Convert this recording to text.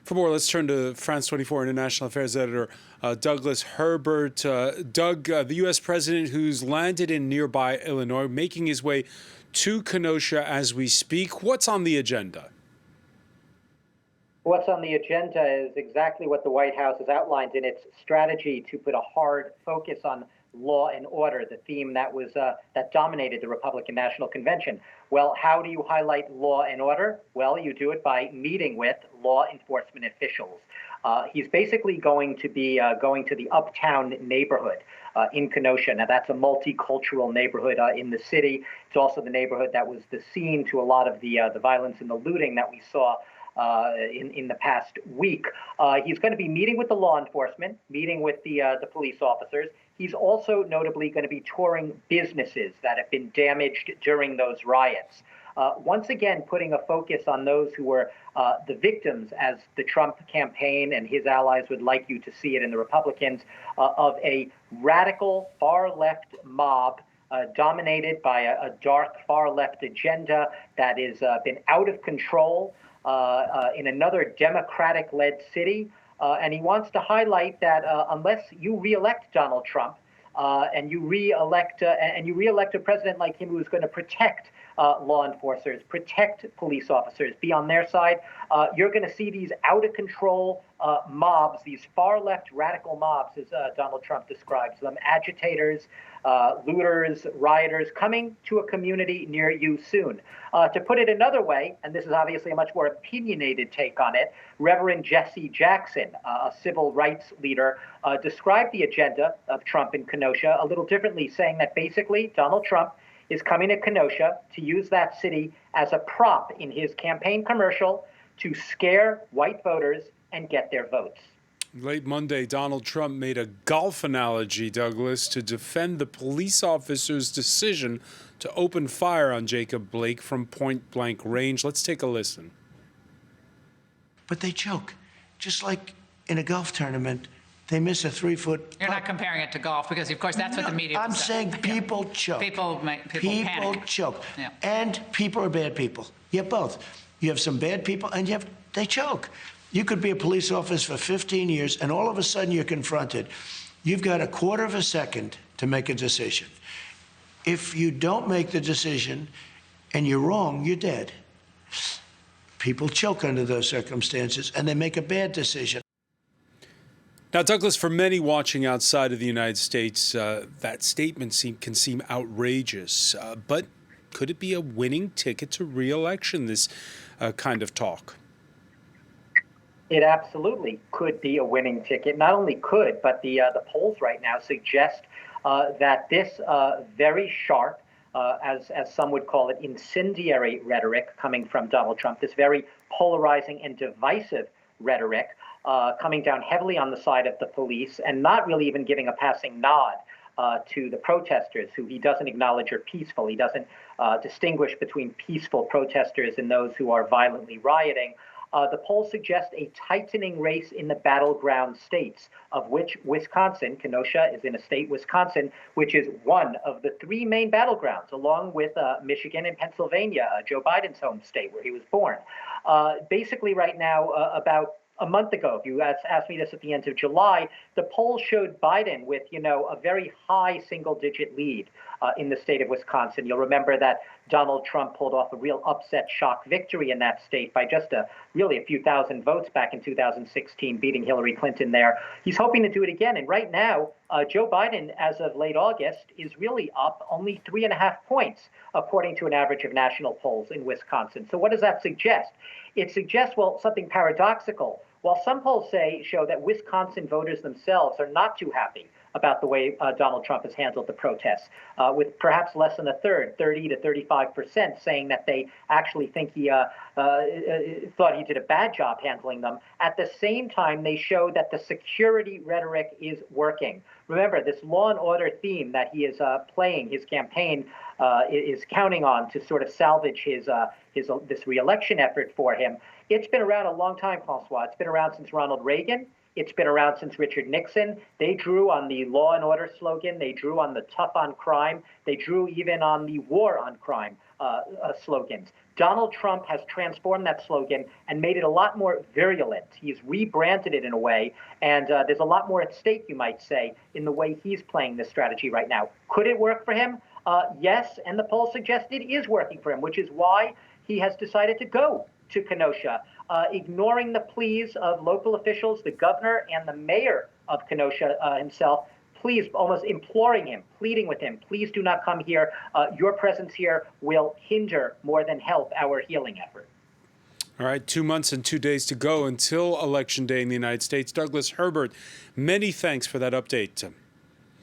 For more, let's turn to France 24 International Affairs editor Douglas Herbert. Doug, the U.S. president who's landed in nearby Illinois, making his way to Kenosha as we speak. What's on the agenda? What's on the agenda is exactly what the White House has outlined in its strategy to put a hard focus on law and order, the theme that dominated the Republican National Convention. Well, how do you highlight law and order? Well, you do it by meeting with law enforcement officials. He's basically going to be going to the Uptown neighborhood in Kenosha. Now, that's a multicultural neighborhood in the city. It's also the neighborhood that was the scene to a lot of the violence and the looting that we saw in the past week. He's going to be meeting with the law enforcement, meeting with the police officers. He's also notably going to be touring businesses that have been damaged during those riots. Once again, putting a focus on those who were the victims, as the Trump campaign and his allies would like you to see it, in the Republicans, of a radical far-left mob dominated by a dark far-left agenda that has been out of control in another Democratic-led city. And he wants to highlight that unless you reelect Donald Trump and you reelect a president like him who's going to protect law enforcers, protect police officers, be on their side, you're going to see these out-of-control mobs, these far-left radical mobs, as Donald Trump describes them, agitators, looters, rioters, coming to a community near you soon. To put it another way, and this is obviously a much more opinionated take on it, Reverend Jesse Jackson, a civil rights leader, described the agenda of Trump in Kenosha a little differently, saying that basically Donald Trump is coming to Kenosha to use that city as a prop in his campaign commercial to scare white voters and get their votes. Late Monday, Donald Trump made a golf analogy, Douglas, to defend the police officer's decision to open fire on Jacob Blake from point-blank range. Let's take a listen. But they choke. Just like in a golf tournament, they miss a 3-foot. You're not comparing it to golf because, of course, that's what the media. I'm saying people choke. People panic. Choke. Yeah. And people are bad people. You have both. You have some bad people, and they choke. You could be a police officer for 15 years, and all of a sudden you're confronted. You've got a quarter of a second to make a decision. If you don't make the decision and you're wrong, you're dead. People choke under those circumstances, and they make a bad decision. Now, Douglas, for many watching outside of the United States, that statement can seem outrageous. But could it be a winning ticket to re-election, this kind of talk? It absolutely could be a winning ticket. Not only could, but the polls right now suggest that this very sharp, as some would call it, incendiary rhetoric coming from Donald Trump, this very polarizing and divisive rhetoric coming down heavily on the side of the police and not really even giving a passing nod to the protesters, who he doesn't acknowledge are peaceful. He doesn't distinguish between peaceful protesters and those who are violently rioting. The polls suggest a tightening race in the battleground states, of which Wisconsin, Kenosha is in a state, Wisconsin, which is one of the three main battlegrounds, along with Michigan and Pennsylvania, Joe Biden's home state where he was born. Basically right now, about a month ago, if you asked me this at the end of July, the polls showed Biden with, a very high single-digit lead in the state of Wisconsin. You'll remember that Donald Trump pulled off a real upset shock victory in that state by just really a few thousand votes back in 2016, beating Hillary Clinton there. He's hoping to do it again. And right now, Joe Biden, as of late August, is really up only 3.5 points, according to an average of national polls in Wisconsin. So what does that suggest? It suggests, well, something paradoxical. While some polls show that Wisconsin voters themselves are not too happy about the way Donald Trump has handled the protests, with perhaps less than a third, 30 to 35%, saying that they actually think he thought he did a bad job handling them. At the same time, they show that the security rhetoric is working. Remember, this law and order theme that he is playing, his campaign is counting on to sort of salvage this re-election effort for him, It's been around a long time, Francois. It's been around since Ronald Reagan. It's been around since Richard Nixon. They drew on the law and order slogan. They drew on the tough on crime. They drew even on the war on crime slogans. Donald Trump has transformed that slogan and made it a lot more virulent. He's rebranded it in a way, and there's a lot more at stake, you might say, in the way he's playing this strategy right now. Could it work for him? Yes, and the polls suggest it is working for him, which is why he has decided to go to Kenosha, ignoring the pleas of local officials, the governor and the mayor of Kenosha himself, please, almost imploring him, pleading with him, please do not come here. Your presence here will hinder more than help our healing effort. All right, 2 months and 2 days to go until Election Day in the United States. Douglas Herbert, many thanks for that update.